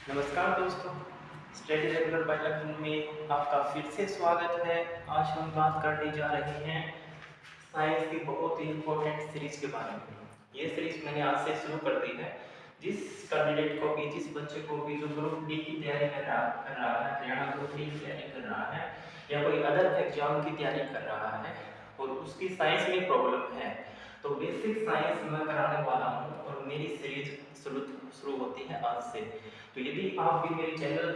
नमस्कार दोस्तों, study regular by Lucknow में आपका फिर से स्वागत है। आज हम बात करने जा रहे हैं साइंस की बहुत ही इम्पोर्टेंट सीरीज के बारे में। ये सीरीज मैंने आज से शुरू कर दी है। जिस कैंडिडेट को भी, जिस बच्चे को भी जो ग्रुप डी की तैयारी कर रहा है, हरियाणा ग्रुप डी की तैयारी कर रहा है या कोई अदर एग्जाम की तैयारी कर रहा है और उसकी साइंस में प्रॉब्लम है, तो बेसिक साइंस मैं कराने वाला हूँ और मेरी सीरीज शुरू होती है आज से। तो यदि आप भी मेरे channel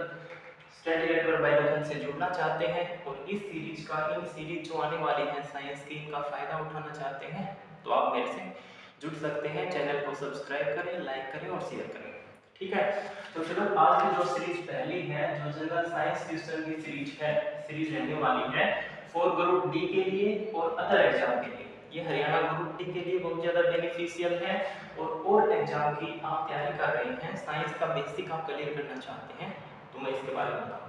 study regular by Lucknow से जुड़ना चाहते हैं और इस सीरीज जो आने वाली है साइंस की, इनका फायदा उठाना चाहते हैं, तो आप मेरे से जुड़ सकते हैं। चैनल को सब्सक्राइब करें, लाइक करें और शेयर करें। ठीक है, तो चलो आज की जो सीरीज पहली है, जो जनरल साइंस क्वेश्चन की सीरीज रहने वाली है फॉर ग्रुप डी के लिए और अदर एग्जाम के लिए। ये हरियाणा ग्रुप डी के लिए बहुत ज़्यादा बेनिफिशियल है और एग्जाम की आप तैयारी कर रहे हैं, साइंस का बेसिक आप क्लियर करना चाहते हैं, तो मैं इसके बारे में बताऊंगा।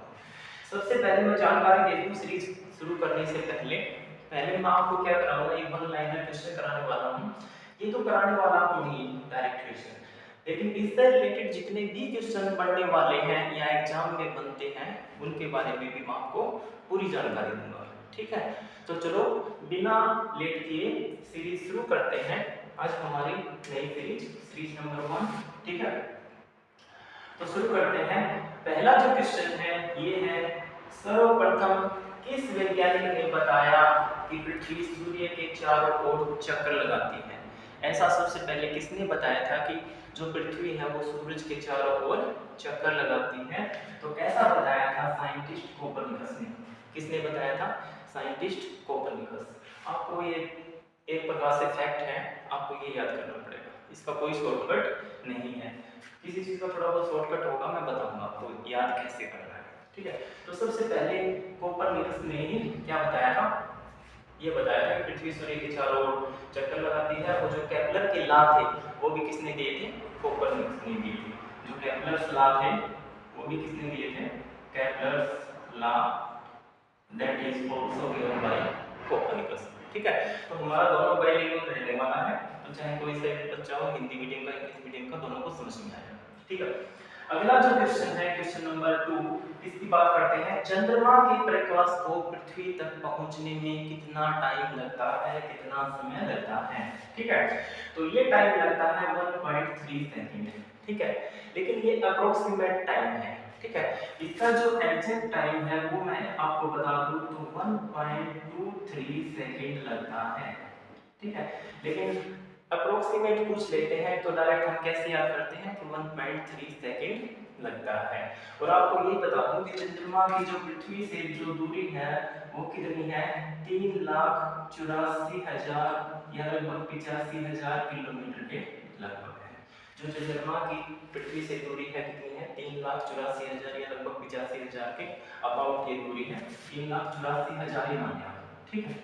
सबसे पहले मैं जानकारी दे दूं सीरीज शुरू करने से पहले मैं आपको क्या कराऊंगा, एक वन लाइनर क्वेश्चन कराने वाला हूँ। ये तो कराने वाला हूँ ही डायरेक्ट क्वेश्चन, लेकिन इससे रिलेटेड जितने भी क्वेश्चन बनने वाले हैं या एग्जाम में बनते हैं, उनके बारे में भी मैं आपको पूरी जानकारी दूंगा। ठीक है, तो चलो बिना लेट किए सीरीज शुरू करते हैं। आज हमारी नई सीरीज नंबर 1। ठीक है, तो शुरू करते हैं। पहला जो क्वेश्चन है ये है, सर्वप्रथम किस वैज्ञानिक ने बताया कि पृथ्वी सूर्य के चारों ओर चक्कर लगाती है? ऐसा सबसे पहले किसने बताया था कि जो पृथ्वी है वो सूरज के चारों ओर चक्कर लगाती है? तो ऐसा बताया था साइंटिस्ट कोपरनिकस ने। किसने बताया था? Scientist Copernicus. आपको ये एक प्रकार से फैक्ट है, आपको ये याद करना पड़ेगा, इसका कोई शॉर्टकट नहीं है। किसी चीज का थोड़ा बहुत शॉर्टकट होगा, मैं बताऊंगा आपको याद कैसे करना है। ठीक है, तो सबसे पहले कोपरनिकस ने ही क्या बताया था? ये बताया था कि पृथ्वी सूर्य के चारों ओर चक्कर लगाती है। और जो केपलर के लॉ थे वो भी किसने दिए थे? कोपरनिकस ने दिए थे। जो केपलर्स लॉ थे वो भी किसने दिए थे? Kepler's law, that is also given by Copernicus. ठीक है, तो हमारा दोनों बाइलिंगुअल रहने वाला है, तो चाहे कोई से बच्चा हो, हिंदी मीडियम का इंग्लिश मीडियम का, दोनों को समझ में आएगा। ठीक है, अगला जो क्वेश्चन है, क्वेश्चन नंबर 2, इसकी बात करते हैं। चंद्रमा के प्रकाश को पृथ्वी तक पहुंचने में कितना टाइम लगता है, कितना समय लगता है? ठीक है, तो ये टाइम लगता है 1.3 सेकंड। ठीक है, लेकिन ये अप्रोक्सीमेट टाइम है। ठीक है, इसका जो एग्जैक्ट टाइम है वो मैं आपको बता दूं तो 1.23 सेकंड लगता है। ठीक है, लेकिन अप्रोक्सीमेट पूछ लेते हैं तो डायरेक्ट हम कैसे याद करते हैं कि 1.3 सेकंड लगता है। और आपको ये बता दूं कि चंद्रमा की जो पृथ्वी से जो दूरी है वो कितनी है? 3,84,000 या लगभग 85,000 किलोमीटर के लगभग है। जो चंद्रमा की पृथ्वी से दूरी है कितनी है? 3,84,000 या लगभग 85,000 के अबाउट ये दूरी है। 3,84,000 ही माने आप। ठीक है,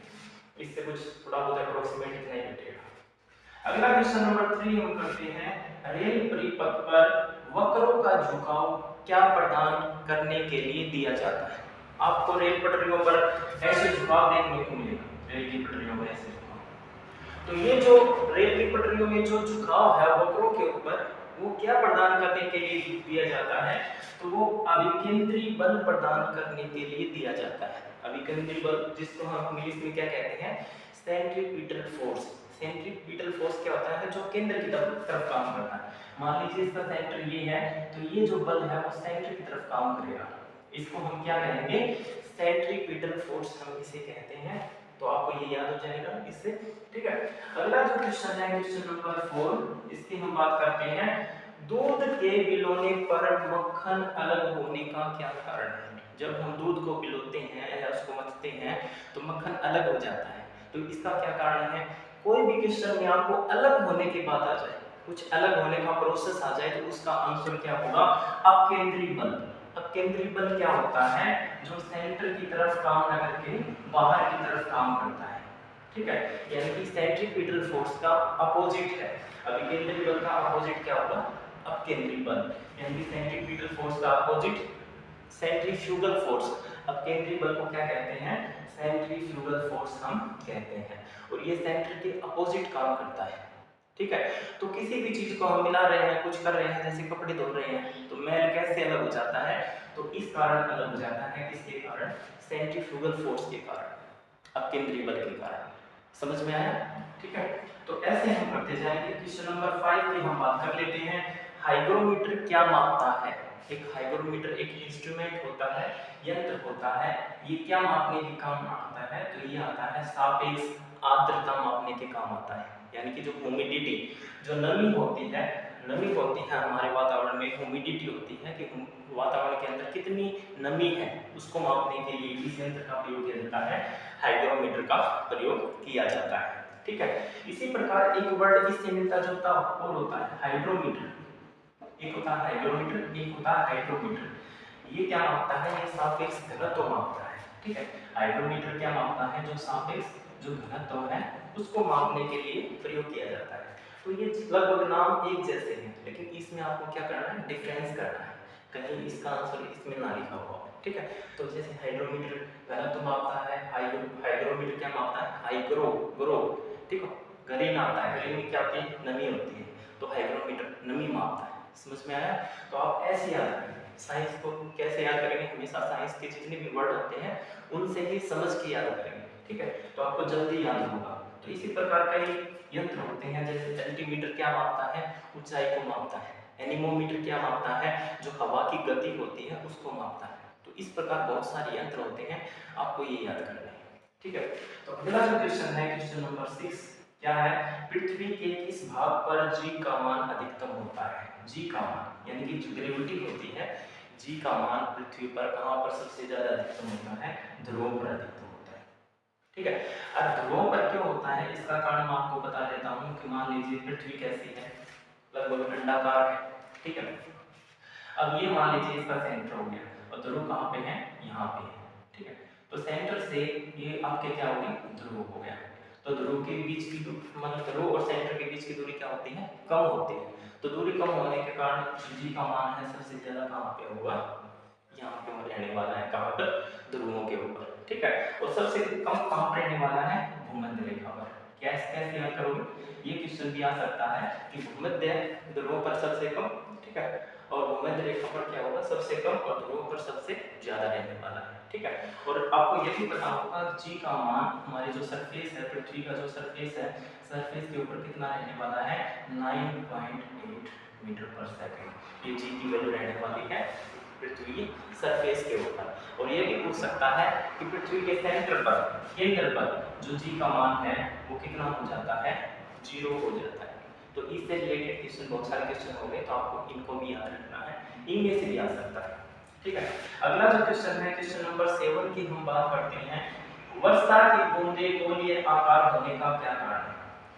इससे कुछ थोड़ा बहुत अप्रोक्सीमेट इतना ही बैठेगा। अगला क्वेश्चन नंबर 3 हम करते हैं। रेल परिपथ पर वक्रों का झुकाव क्या प्रदान करने के लिए दिया जाता है? आपको रेल पटरियों पर ऐसे झुकाव देखने को मिलेगा, रेल की पटरियों पर ऐसे झुकाव। तो ये जो रेल की पटरियों में जो झुकाव है वक्रों के ऊपर, वो क्या प्रदान करने के लिए दिया जाता है? तो वो अभिकेंद्री बल प्रदान करने के लिए दिया जाता है। अभिकेंद्री बल, जिसको हम इंग्लिश में क्या कहते हैं? Centripetal force. सेंट्रीपिटल फोर्स क्या होता है? जो केंद्र की तरफ काम करता है। मान लीजिए इसका सेंटर ये है, तो ये जो बल है वो सेंटर की तरफ काम करेगा। इसको हम क्या कहेंगे? सेंट्रीपिटल फोर्स हम इसे कहते हैं। तो आपको ये याद हो जाएगा इससे। ठीक है, अगला जो क्वेश्चन है, क्वेश्चन नंबर 4, इसकी हम बात करते हैं। दूध के बिलोने पर मक्खन अलग होने का क्या कारण है? जब हम दूध को बिलोते हैं या उसको मथते हैं तो मक्खन अलग हो जाता है, तो इसका क्या कारण है? कोई भी क्वेश्चन में आपको अलग होने की बात आ जाए, कुछ अलग होने का प्रोसेस आ जाए, तो उसका आंसर क्या होगा? अपकेंद्री बल। अपकेंद्री बल क्या होता है? जो सेंटर की तरफ काम न करके बाहर की तरफ काम करता है। ठीक है, यानी कि सेंट्रीपिटल फोर्स का अपोजिट है। अभिकेंद्री बल का अपोजिट क्या होगा? अपकेंद्री बल। यानी कि सेंट्रीपिटल फोर्स का अपोजिट सेंट्रीफ्यूगल फोर्स। अपकेंद्री बल को क्या कहते हैं? सेंट्रीफ्यूगल फोर्स हम कहते हैं। और ये सेंटर के अपोजिट काम करता है। ठीक है। तो किसी भी चीज को हम मिला रहे हैं, कुछ कर रहे हैं, जैसे कपड़े धो रहे हैं, तो मैल कैसे अलग हो जाता है, तो इस कारण अलग हो जाता है, किसके कारण, सेंट्रीफ्यूगल फोर्स के कारण, अपकेंद्रीय बल के कारण। समझ में आया? ठीक है। तो ऐसे हम करते जाएंगे। क्वेश्चन नंबर 5 की हम बात कर लेते हैं। हाइग्रोमीटर क्या मापता है? एक हाइग्रोमीटर एक इंस्ट्रूमेंट होता है, यंत्र होता है, ये क्या मापने के काम आता है, तो ये आता है सापेक्ष आर्द्रता मापने के काम आता है। यानी कि जो ह्यूमिडिटी, जो नमी होती है हमारे वातावरण में, ह्यूमिडिटी होती है कि वातावरण के अंदर कितनी नमी है, उसको मापने के लिए इस यंत्र का प्रयोग किया जाता है, हाइग्रोमीटर का प्रयोग किया जाता है। ठीक है। इसी प्रकार एक वर्ड इससे मिलता जुलता और होता है हाइड्रोमीटर। एक होता है हाइग्रोमीटर, एक होता है हाइड्रोमीटर। ये क्या मापता है, ये सापेक्ष घनत्व मापता है। ठीक है। हाइड्रोमीटर क्या मापता है, जो सापेक्ष जो घनत्व है उसको मापने के लिए प्रयोग किया जाता है। तो ये लगभग नाम एक जैसे हैं, लेकिन इसमें आपको क्या करना है, डिफरेंस करना है, कहीं इसका आंसर इसमें ना लिखा हुआ। ठीक है। तो जैसे हाइड्रोमीटर घनत्व मापता है, हाइग्रोमीटर क्या मापता है, हाइग्रो, ठीक है, गरीन आता है, गरीन में क्या होती है, नमी होती है, तो हाइग्रोमीटर नमी मापता है। समझ में आया? तो आप ऐसे याद करेंगे। साइंस को कैसे याद करेंगे, हमेशा साइंस के जितने भी वर्ड होते हैं उनसे ही समझ के याद करेंगे। ठीक है। तो आपको जल्दी याद होगा। तो इसी प्रकार कई यंत्र होते हैं, जैसे अल्टीमीटर क्या मापता है, ऊंचाई को मापता है, एनीमोमीटर क्या मापता है, जो हवा की गति होती है उसको मापता है। तो इस प्रकार बहुत सारे यंत्र होते हैं, आपको ये याद करना है। ठीक है। तो अगला जो क्वेश्चन है, क्वेश्चन नंबर 6 क्या है, पृथ्वी के किस भाग पर g का मान अधिकतम होता है? g का मान यानी कि जो ग्रेविटी होती है, g का मान पृथ्वी पर कहां पर सबसे ज्यादा अधिकतम होता है, ध्रुव पर अधिकतम होता है। ठीक है। अब ध्रुव पर क्यों होता है, इसका कारण मैं आपको बता देता हूं कि मान लीजिए पृथ्वी कैसी है, लगभग अंडाकार है। ठीक है। अब ये मान लीजिए इसका सेंटर हो गया और ध्रुव कहाँ पे है, यहाँ पे है। ठीक है। तो सेंटर से ये आपके क्या हो गई, ध्रुव हो गया। तो ध्रुव के बीच की मतलब ध्रुव और सेंटर के बीच की दूरी क्या होती है, कम होती है। तो दूरी कम होने के कारण जी का मान है सबसे ज्यादा कहाँ पे होगा, यहाँ पे रहने वाला है, कहाँ पर, ध्रुवों के ऊपर। ठीक है। और सबसे कम कहाँ पर रहने वाला है, भूमध्य रेखा पर। कैसे याद करोगे, ये क्वेश्चन भी आ सकता है कि भूमध्य ध्रुवों पर सबसे कम, ठीक है, और भूमध्य रेखा पर क्या होगा, सबसे कम, और ध्रुवों पर सबसे ज्यादा रहने वाला है। ठीक है। और आपको ये भी पता होगा जी का मान, हमारी जो सरफेस है, पृथ्वी का जो सरफेस है, सरफेस के ऊपर कितना रहने वाला है, 9.8 मीटर पर सेकंड। ये जी की वैल्यू रहने वाली है पृथ्वी सरफेस के ऊपर। और ये भी पूछ सकता है कि पृथ्वी के सेंटर पर, केंद्र पर जो जी का मान है वो कितना हो जाता है, 0 हो जाता है। तो इससे रिलेटेड क्वेश्चन बहुत सारे क्वेश्चन हो गए, तो आपको इनको भी याद रखना है, इनमें से भी आ सकता है। ठीक है। अगला जो क्वेश्चन है, क्वेश्चन नंबर 7 की हम बात करते हैं, वर्षा की बूंदें गोलीय आकार होने का क्या कारण है?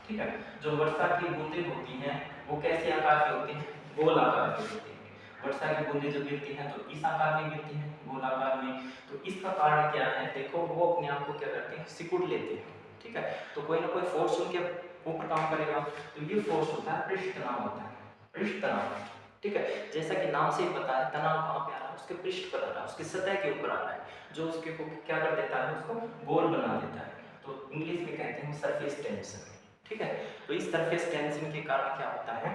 ठीक है। जो वर्षा की बूंदें होती हैं वो कैसे आकार की होती हैं, गोल आकार की होती है। वर्षा की बूंदें जो गिरती हैं तो इस आकार में गिरती हैं, गोल आकार में। तो इसका कारण क्या है, देखो वो अपने आप को क्या करते हैं, सिकुड़ लेते हैं। ठीक है। तो कोई ना कोई फोर्स उनके ऊपर काम करेगा, तो ये फोर्स होता है पृष्ठ तनाव होता है, पृष्ठ तनाव। ठीक है। जैसा कि नाम से ही पता है, तनाव कहाँ पे आ रहा है, उसके पृष्ठ पर आ रहा है, उसकी सतह के ऊपर आ रहा है, जो उसके को क्या कर देता है, उसको गोल बना देता है। तो इंग्लिश में कहते हैं सरफेस टेंशन। ठीक है। तो इस सरफेस टेंशन के कारण क्या होता है,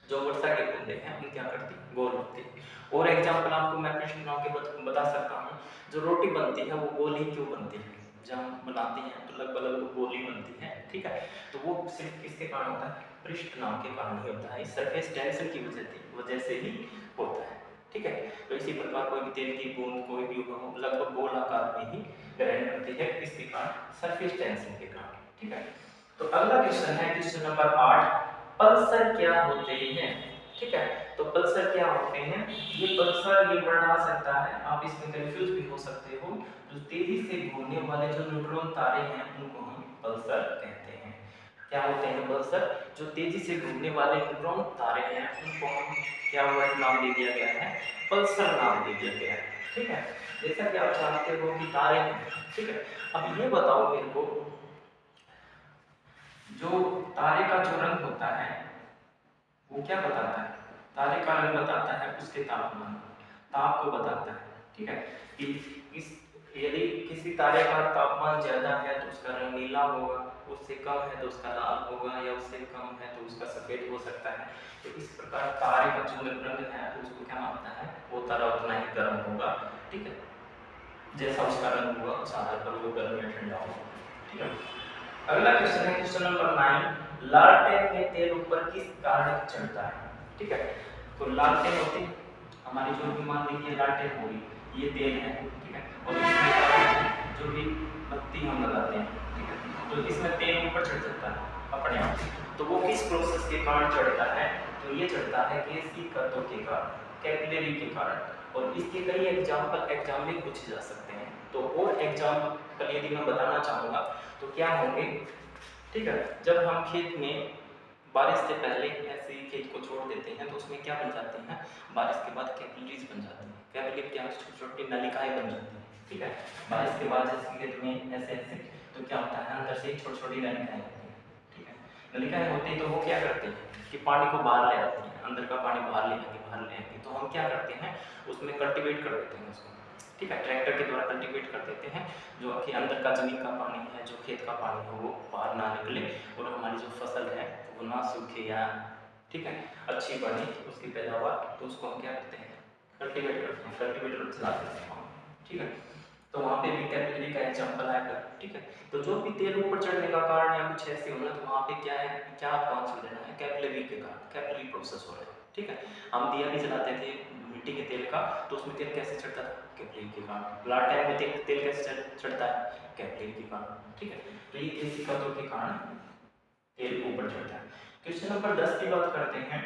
जो वर्षा के बूंदे हैं उन क्या करती है, गोल होती है। और एग्जांपल आपको मैं पृष्ठ तनाव के बता सकता हूँ, जो रोटी बनती है वो गोल ही क्यों बनती है, जब हम बनाते हैं तो लगभग गोल ही बनती है। ठीक है। तो वो सिर्फ किसके कारण होता है, पृष्ठ तनाव के कारण ही होता है, इस सरफेस टेंशन की वजह से ही होता है। ठीक है। तो इसी प्रकार कोई भी तेल की बूंद कोई भी हो, लगभग गोल आकार में ही ग्रहण करती है, इसके कारण सरफेस टेंशन के कारण। ठीक है। तो अगला क्वेश्चन है, क्वेश्चन नंबर 8, पल्सर क्या होते हैं? ठीक है। तो पल्सर क्या होते हैं, ये पल्सर ये वर्ड आ सकता है, आप इसमें कंफ्यूज भी हो सकते हो। जो तेजी से घूमने वाले जो न्यूट्रॉन तारे हैं उनको हम पल्सर कहते हैं। क्या होते हैं पल्सर, जो तेजी से घूमने वाले न्यूट्रॉन तारे हैं उनको हम क्या वर्ड नाम दे दिया गया है, पल्सर नाम दे दिया गया है। ठीक है। जैसा कि आप जानते हो कि तारे हैं। ठीक है। अब ये बताओ मेरे को, जो तारे का जो रंग होता है वो क्या बताता है, तारे का रंग बताता है उसके तापमान, ताप को बताता है। ठीक है। कि इस यदि किसी तारे का तापमान ज़्यादा है तो उसका रंग नीला होगा, उससे कम है तो उसका लाल होगा, या उससे कम है तो उसका सफ़ेद हो सकता है। तो इस प्रकार तारे का जो रंग है उसको क्या मानता है, वो तारा उतना ही गर्म होगा, ठीक है। जैसा उसका रंग होगा उस आधार पर वो गर्म या ठंडा होगा, ठीक है। अगला क्वेश्चन है क्वेश्चन नंबर 9, लालटेन में तेल ऊपर किस कारण चढ़ता है, ठीक है। तो लालटेन होती है हमारी, जो भी मान लीजिए लालटेन होगी, ये तेल है, ठीक है, और इसमें क्या होता है, जो भी बत्ती हम लगाते हैं, ठीक है, तो इसमें तेल ऊपर चढ़ जाता है अपने आप। तो वो किस प्रोसेस के कारण चढ़ता है, तो ये चढ़ता है गैसीय तत्वों के कारण, कैपिलरी के कारण। और इसके कई एग्जाम में पूछे जा सकते हैं। तो और एग्जाम्पल यदि मैं बताना चाहूँगा तो क्या होंगे, ठीक है। जब हम खेत में बारिश से पहले ऐसे ही खेत को छोड़ देते हैं तो उसमें क्या बन जाते हैं, बारिश के बाद कैपिलरीज बन जाती हैं। कैपिलरी क्या, छोटी छोटी नलिकाएं बन जाती हैं, ठीक है। बारिश के बाद जैसे खेत में ऐसे ऐसे तो क्या होता है, अंदर से छोटी छोटी नलिकाएं होती हैं, ठीक है। नलिकाएं होती हैं तो वो क्या करती हैं कि पानी को बाहर ले आती हैं, अंदर का पानी बाहर ले आएंगे। तो हम क्या करते हैं, उसमें कल्टिवेट कर देते हैं उसको, ठीक है, ट्रैक्टर के द्वारा कल्टिवेट कर देते हैं, जो कि अंदर का जमीन का पानी है, जो खेत का पानी है, वो बाहर ना निकले और हमारी जो फसल है वो ना सूखे, या ठीक है अच्छी बने उसकी पैदावार। तो उसको हम क्या करते हैं, कल्टिवेट करते हैं, कल्टिवेटर चला देते हैं, ठीक है। तो वहाँ पे भी कैपिलरी का एग्जाम्पल आएगा, ठीक है। तो जो भी तेल ऊपर चढ़ने का कारण या कुछ ऐसे होना, तो वहाँ पे क्या है, क्या आपको आंसर देना है, कैपिलरी के कारण, कैपिलरी प्रोसेस हो रहा है, ठीक है। हम दिया भी जलाते थे मिट्टी के तेल का, तो उसमें तेल कैसे चढ़ता था, कैपिलरी के कारण। लालटेन में तेल कैसे चढ़ता है, कैपिलरी के कारण, ठीक है। तो ये गैसीय तत्वों के कारण तेल ऊपर चढ़ता है। क्वेश्चन नंबर 10 की बात करते हैं,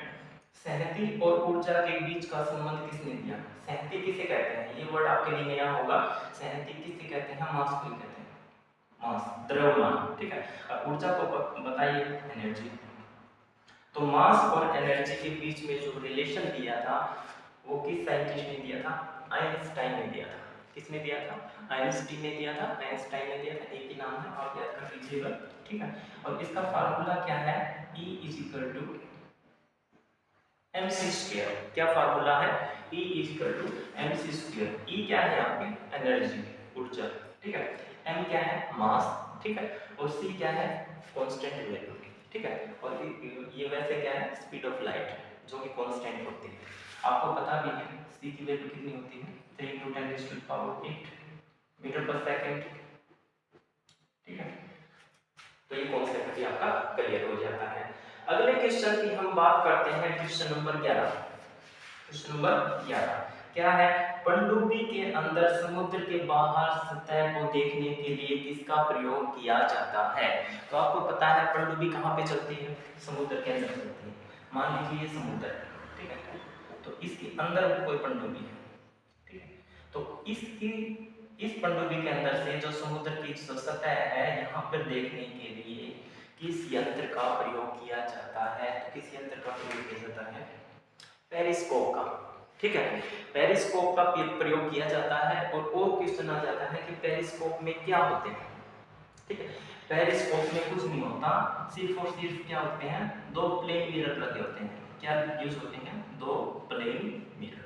सहती और ऊर्जा के बीच का संबंध किसने दिया। सहती किसे कहते हैं, ये वर्ड आपके लिए नया होगा। सहती किसे कहते हैं, मास को कहते हैं, मास, द्रव्यमान, ठीक है। अब ऊर्जा को बताइए, एनर्जी। तो मास और एनर्जी के बीच में जो रिलेशन दिया था वो किस साइंटिस्ट ने दिया था, आइंस्टाइन ने दिया था। किसने दिया था, आइंस्टीन ने दिया था, आइंस्टाइन ने दिया था, एक ही नाम है, आप याद कर लीजिएगा, ठीक है। और इसका फार्मूला क्या है, E = mc²। क्या फार्मूला है, E = mc²। E क्या है आपकी, एनर्जी, ऊर्जा, ठीक है। M क्या है, मास, ठीक है। और C क्या है, कांस्टेंट वैल्यू, ठीक है। और ये वैसे क्या है, स्पीड ऑफ लाइट, जो कि कांस्टेंट होती है। आपको पता भी है C की वैल्यू कितनी होती है, 3 × 10⁸ मीटर पर सेकंड, ठीक है। तो ये कॉन्सेप्ट भी आपका क्लियर हो जाता है। अगले क्वेश्चन की हम बात करते हैं, क्वेश्चन नंबर 11। क्वेश्चन नंबर 11 क्या है, पनडुब्बी के अंदर समुद्र के बाहर सतह को देखने के लिए किसका प्रयोग किया जाता है। तो आपको पता है पनडुब्बी कहाँ पे चलती है, समुद्र के अंदर चलती है। मान लीजिए ये समुद्र है, ठीक है, तो इसके अंदर कोई पनडुब्बी है, ठीक है। तो इस पनडुब्बी के अंदर से जो समुद्र की जो सतह है यहाँ पर देखने के लिए किस यंत्र का प्रयोग किया जाता है, तो किस यंत्र का प्रयोग किया जाता है, पेरिस्कोप का, ठीक है। पेरिस्कोप का प्रयोग किया जाता है। और क्वेश्चन आ जाता है कि पेरिस्कोप में क्या होते हैं, ठीक है। पेरिस्कोप में कुछ नहीं होता, सिर्फ और सिर्फ क्या होते हैं, दो प्लेन मिरर लगे होते हैं। क्या यूज होते हैं, दो प्लेन मिरर।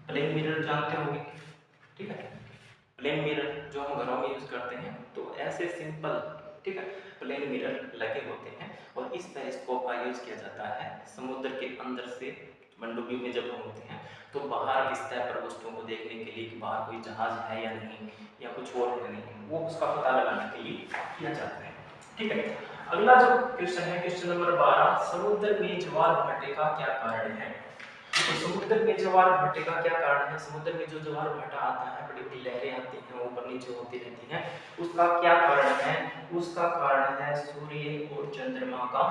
प्लेन मिरर जानते होंगे, ठीक है, प्लेन मिरर जो हम घरों में यूज करते हैं। तो ऐसे सिंपल, ठीक है, प्लेन मिरर लगे होते हैं। और इस पेरिस्कोप का यूज किया जाता है समुद्र के अंदर से, पनडुब्बी में जब हम होते हैं तो बाहर की सतह पर वस्तुओं को देखने के लिए कि बाहर कोई जहाज है या नहीं, या कुछ और है नहीं, वो उसका पता लगाने के लिए किया जाता है, ठीक है। अगला जो क्वेश्चन है, क्वेश्चन नंबर 12, समुद्र में ज्वार भाटे का क्या कारण है। तो समुद्र में ज्वार भाटे का क्या कारण है, समुद्र में जो ज्वार भाटा आता है, बड़ी बड़ी लहरें आती हैं, ऊपर नीचे होती रहती हैं, उसका क्या कारण है, उसका कारण है सूर्य और चंद्रमा का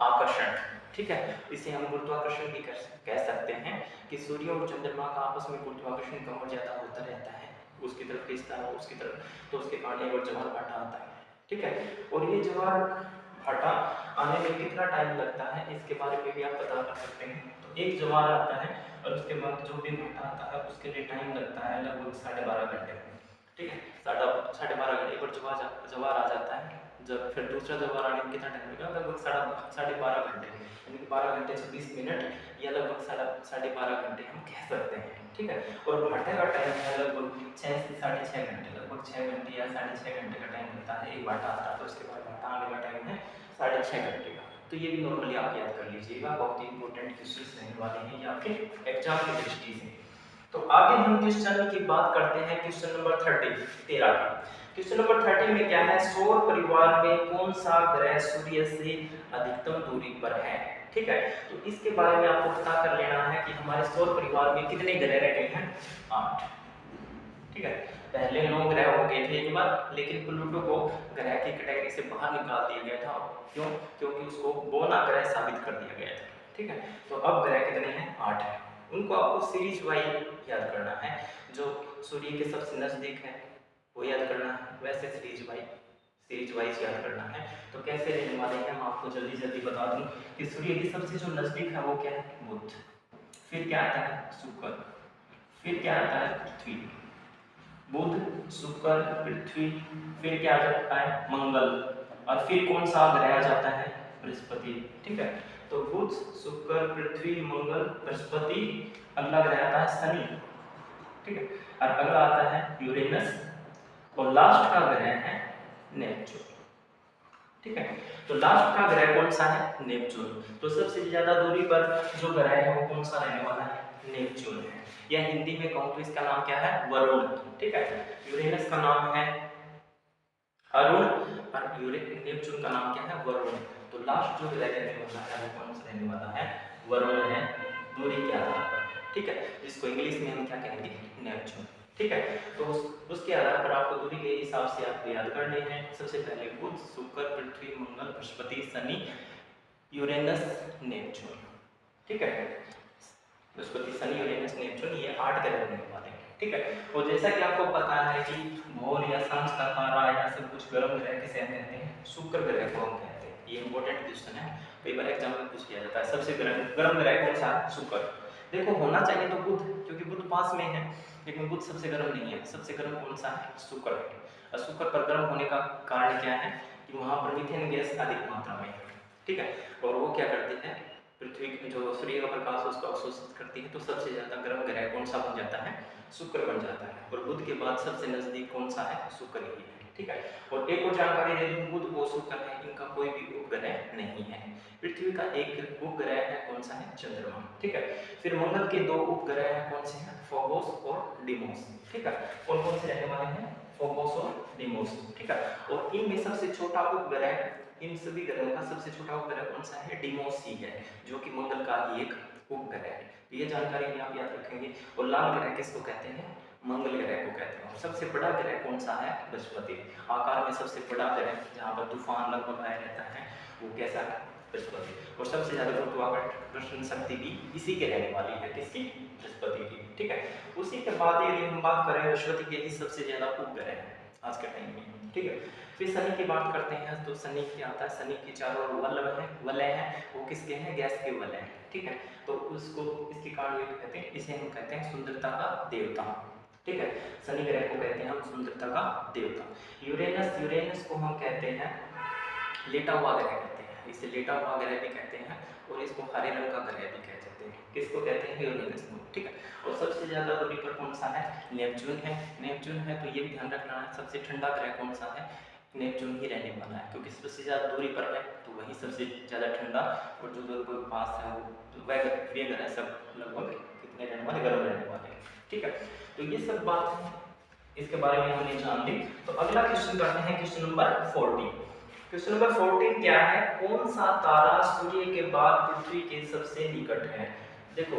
आकर्षण, ठीक है। इसे हम गुरुत्वाकर्षण भी कह सकते हैं कि सूर्य और चंद्रमा का आपस में गुरुत्वाकर्षण कम और ज्यादा होता रहता है, उसकी तरफ खींचता है उसकी तरफ, तो उसके कारण एक ज्वार भाटा आता है, ठीक है। और ये ज्वार भाटा आने में कितना टाइम लगता है, इसके बारे में भी आप पता कर सकते हैं। तो एक ज्वार आता है और उसके बाद जो भी भाटा आता है उसके लिए टाइम लगता है लगभग 12.5 घंटे, ठीक है। 12.5 घंटे पर ज्वार आ जाता है। जब फिर दूसरा जब बार आने में कितना टाइम लगेगा, लगभग 12.5 घंटे, यानी कि 12 घंटे 26 मिनट या लगभग 12.5 घंटे हम कह सकते हैं। ठीक है, और भाटे का टाइम है लगभग 6 से 6.5 घंटे, लगभग 6 घंटे या 6.5 घंटे का टाइम लगता है एक भाटा आता है, तो उसके बाद भाटा आने का टाइम है 6.5 घंटे का। तो ये भी नॉर्मली आप याद कर लीजिएगा, बहुत ही इंपॉर्टेंट क्वेश्चन रहने वाले हैं ये आपके एग्जाम की दृष्टि से। तो आगे हम क्वेश्चन की बात करते हैं, क्वेश्चन नंबर 13 का। क्वेश्चन नंबर 13 में क्या है, सौर परिवार में कौन सा ग्रह सूर्य से अधिकतम दूरी पर है। ठीक है, तो इसके बारे में आपको पता कर लेना है कि हमारे सौर परिवार में कितने ग्रह रह गए हैं, 8। ठीक है, पहले 9 ग्रह हो गए थे एक बार, लेकिन प्लूटो को ग्रह की कैटेगरी से बाहर निकाल दिया गया था। क्यों? क्योंकि उसको बोना ग्रह साबित कर दिया गया था। ठीक है, तो अब ग्रह कितने हैं, 8 है। उनको आपको सीरीज वाइज याद करना है, जो सूर्य के सबसे नजदीक है वो याद करना है, वैसे सीरीज वाइज याद करना है। तो कैसे रहने वाले हैं हम आपको जल्दी जल्दी बता दूं कि सूर्य के सबसे जो नजदीक है वो क्या है, बुध, फिर क्या आता है, शुक्र, फिर क्या आता है, पृथ्वी, बुध, शुक्र, पृथ्वी, फिर क्या आ जाता है, मंगल, और फिर कौन सा ग्रह आ जाता है, बृहस्पति। ठीक है, तो बुध, शुक्र, पृथ्वी, मंगल, बृहस्पति, अगला ग्रह आता है शनि। ठीक है, और अगला आता है यूरेनस, और लास्ट का ग्रह है नेपच्यून। ठीक है, तो लास्ट का ग्रह कौन सा है, नेपच्यून। तो सबसे ज्यादा दूरी पर जो ग्रह है वो कौन सा रहने वाला है, नेपच्यून है, या हिंदी में कहूं तो इसका नाम क्या है, वरुण। ठीक है, यूरेनस का नाम है अरुण और नेपच्यून का नाम क्या है, वरुण। तो लास्ट जो ग्रह रहने वाला है वो कौन सा रहने वाला है, वरुण है, दूरी के आधार पर। ठीक है, जिसको इंग्लिश में हम क्या कहेंगे, नेपच्यून। ठीक है, तो उसके आधार पर आपको दूरी के हिसाब से आपको याद करने हैं। सबसे पहले बुध, शुक्र, पृथ्वी, मंगल, बृहस्पति, शनि, यूरेनस, नेपच्यून। ठीक है, बृहस्पति, शनि, यूरेनस, नेपच्यून, ये 8 ग्रह रहने वाले हैं। ठीक है, और जैसा कि आपको पता है कि भोर या सांझ का तारा या सब कुछ गर्म ग्रह किसे कहते हैं, शुक्र ग्रह को हम कहते हैं। ये इंपॉर्टेंट क्वेश्चन है, कई बार एग्जाम में पूछ लिया जाता है, सबसे गर्म ग्रह कौन सा है, शुक्र। देखो होना चाहिए तो बुध, क्योंकि बुध पास में है, लेकिन बुध सबसे गर्म नहीं है, सबसे गर्म कौन सा है, शुक्र है। और शुक्र पर गर्म होने का कारण क्या है कि वहां पर मीथेन गैस अधिक मात्रा में है। ठीक है, और वो क्या करती है, पृथ्वी जो सूर्य का प्रकाश उसको अवशोषित करती है, तो सबसे ज्यादा गर्म ग्रह कौन सा बन जाता है, शुक्र बन जाता है। और बुध के बाद सबसे नजदीक कौन सा है, शुक्र ही है। ठीक है, और एक और जानकारी दे दूं, बुध और शुक्र है, इनका कोई भी उपग्रह नहीं है। पृथ्वी का एक उपग्रह है, कौन सा है, चंद्रमा। ठीक है, फिर मंगल के 2 उपग्रह हैं, कौन से हैं, फोबोस और डिमोस। ठीक है, कौन कौन से रहने वाले हैं, फोबोस और डिमोस। ठीक है, और इनमें सबसे छोटा उपग्रह, इन सभी ग्रहों का सबसे छोटा उपग्रह कौन सा है, डिमोस ही है, जो कि मंगल का ही एक उपग्रह है। ये जानकारी भी आप याद रखेंगे। और लाल ग्रह किसको कहते हैं, मंगल ग्रह को कहते हैं। और सबसे बड़ा ग्रह कौन सा है, बृहस्पति। आकार में सबसे बड़ा ग्रह, जहाँ पर तूफान लगभग आया रहता है, वो कैसा है, बृहस्पति। और सबसे ज्यादा गुरुत्वाकर्षण शक्ति भी इसी के रहने वाली है, किसकी, बृहस्पति की। ठीक है, उसी के बाद यदि हम बात करें, बृहस्पति के ही सबसे ज्यादा उपग्रह है आज के टाइम में। ठीक है, फिर शनि की बात करते हैं, तो शनि क्या आता है, शनि की चारों ओर वलय है, वो किसके हैं, गैस के वलय हैं। ठीक है, तो उसको इसके कारण कहते हैं, इसे हम कहते हैं सुंदरता का देवता। ठीक है, शनि ग्रह को कहते हैं हम सुंदरता का देवता। यूरेनस को हम कहते हैं लेटा हुआ ग्रह कहते हैं, इसे लेटा हुआ ग्रह भी कहते हैं, और इसको हरे रंग का ग्रह भी कह सकते हैं। किसको कहते हैं, यूरेनस को। ठीक है, और सबसे ज्यादा दूरी पर कौन सा है, नेपच्यून है। नेपच्यून है, तो ये भी ध्यान रखना है, सबसे ठंडा ग्रह कौन सा है, नेपच्यून ही रहने वाला है, क्योंकि सबसे ज्यादा दूरी पर है, तो वही सबसे ज्यादा ठंडा, और जो लगभग पास है वो वे ग्रह सब लगभग कितने रहने वाले, गर्म रहने वाले। ठीक है, तो ये सब बात है, इसके बारे में हमने जान ली। तो अगला क्वेश्चन करते हैं, क्वेश्चन नंबर 14। क्वेश्चन नंबर 14 क्या है, कौन सा तारा सूर्य के बाद पृथ्वी के सबसे निकट है। देखो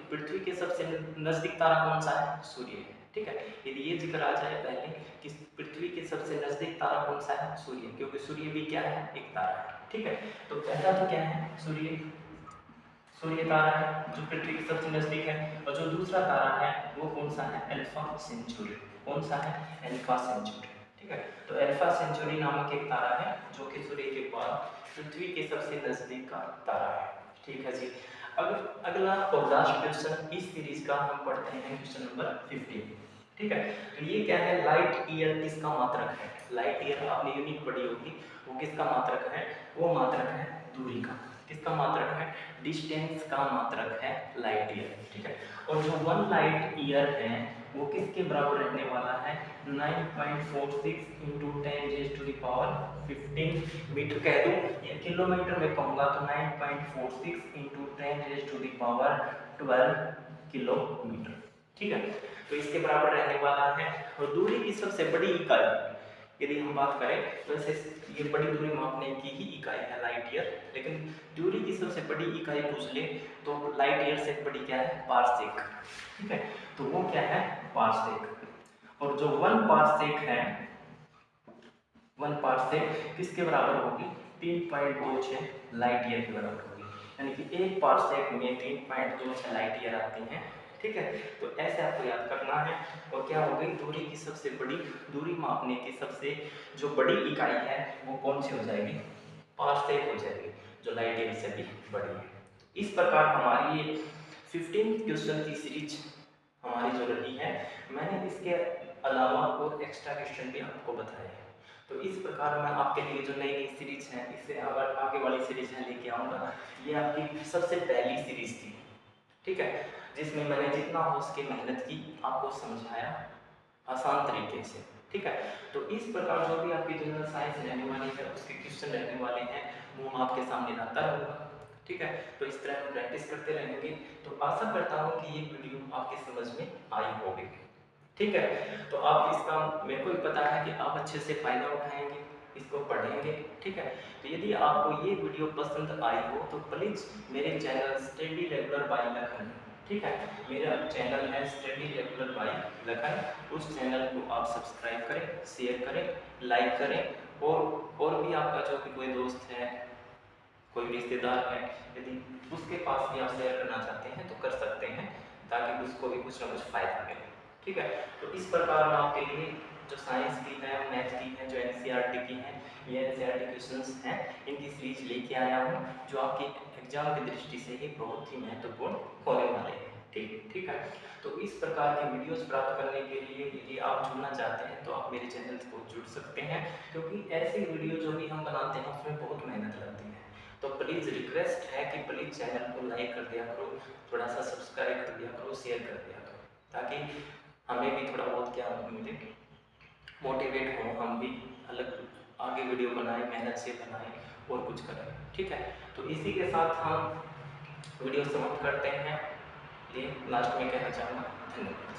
पृथ्वी के सबसे नजदीक तारा कौन सा है, सूर्य है। ठीक है, यदि ये जिक्र आ जाए पहले कि पृथ्वी के सबसे नजदीक तारा कौन सा है, सूर्य, क्योंकि सूर्य भी क्या है, एक तारा है। ठीक है, तो पहला तो क्या है, सूर्य तारा है जो पृथ्वी के सबसे नजदीक है, और जो दूसरा तारा है वो कौन सा है, अल्फा सेंचुरी। कौन सा है, अल्फा सेंचुरी। ठीक है, तो अल्फा सेंचुरी नामक एक तारा है जो कि सूर्य के बाद पृथ्वी के सबसे नजदीक का तारा है। ठीक है जी, अब अगला और लास्ट क्वेश्चन इस सीरीज का हम पढ़ते हैं, क्वेश्चन नंबर 15। ठीक है, तो ये क्या है, लाइट ईयर किसका मात्रक है। लाइट ईयर आपने यूनिट पढ़ी होगी, वो किसका मात्रक है? वो मात्रक है दूरी का। किसका मात्रक है? डिस्टेंस का मात्रक है लाइट ईयर, ठीक है। और जो 1 लाइट ईयर है वो किसके बराबर रहने वाला है? 9.46 इंटू 10⁻15 मीटर कह दूं या किलोमीटर में कहूँगा तो 9.46 इंटू 10⁻12 किलोमीटर, ठीक है। तो इसके बराबर रहने वाला है। और दूरी की सबसे बड़ी इकाई यदि हम बात करें तो वैसे ये बड़ी दूरी मापने की ही इकाई है लाइट ईयर, लेकिन दूरी की सबसे बड़ी इकाई पूछ ले तो लाइट ईयर से बड़ी क्या है? पारसेक, ठीक है। तो वो क्या है? पारसेक। और जो 1 पारसेक है, 1 पारसेक किसके बराबर होगी? 3.26 लाइट ईयर के बराबर होगी। यानी कि 1 पारसेक में 3.26 लाइट ईयर आती हैं, ठीक है। तो ऐसे आपको याद करना है। और क्या हो गई? दूरी की सबसे बड़ी, दूरी मापने की सबसे जो बड़ी इकाई है वो कौन सी हो जाएगी? पारसेक हो जाएगी, जो लाइट ईयर से भी बड़ी है। इस प्रकार हमारी ये 15 क्वेश्चन की सीरीज हमारी जो रही है, मैंने इसके अलावा और एक्स्ट्रा क्वेश्चन भी आपको बताए हैं। तो इस प्रकार मैं आपके लिए जो नई नई सीरीज है, इससे अगर आगे वाली सीरीज है लेके आऊँगा। ये आपकी सबसे पहली सीरीज थी, ठीक है, जिसमें मैंने जितना हो सके मेहनत की, आपको समझाया आसान तरीके से, ठीक है। तो इस प्रकार जो भी आपकी जनरल साइंस रहने वाली है, उसके क्वेश्चन रहने वाले हैं, वो मैं आपके सामने लाता रहूँगा, ठीक है। तो इस तरह हम प्रैक्टिस करते रहेंगे। तो आशा करता हूँ कि ये वीडियो आपके समझ में आई होगी, ठीक है। तो आप इसका, मेरे को भी पता है कि आप अच्छे से फ़ायदा उठाएंगे, इसको पढ़ेंगे, ठीक है। तो यदि आपको ये वीडियो पसंद आई हो तो प्लीज़ मेरे channel study regular by Lucknow, ठीक है, मेरा चैनल है स्टडी रेगुलर बाय लखन, उस चैनल को आप सब्सक्राइब करें, शेयर करें, लाइक करें। और भी आपका जो भी कोई दोस्त है, कोई रिश्तेदार है, यदि उसके पास भी आप शेयर करना चाहते हैं तो कर सकते हैं, ताकि उसको भी कुछ ना कुछ फ़ायदा मिले, ठीक है। तो इस प्रकार मैं आपके लिए जो साइंस की है, मैथ की है, जो एनसीईआरटी की है, ये एनसीईआरटी क्वेश्चंस हैं, इनकी सीरीज लेके आया हूँ, जो आपके एग्जाम की दृष्टि से ही बहुत ही महत्वपूर्ण होने वाले हैं, ठीक है। तो इस प्रकार के वीडियोस प्राप्त करने के लिए यदि आप जुड़ना चाहते हैं तो आप मेरे चैनल को जुड़ सकते हैं, क्योंकि ऐसी वीडियो जो भी हम बनाते हैं उसमें बहुत मेहनत लगती है। तो प्लीज़ रिक्वेस्ट है कि प्लीज़ चैनल को लाइक कर दिया करो, थोड़ा सा सब्सक्राइब कर दिया करो, शेयर कर दिया करो, ताकि हमें भी थोड़ा बहुत क्या मिले, मोटिवेट हों, हम भी अलग आगे वीडियो बनाएं, मेहनत से बनाएं और कुछ करें, ठीक है। तो इसी के साथ हम वीडियो समाप्त करते हैं। ये लास्ट में कहना चाहूँगा, धन्यवाद।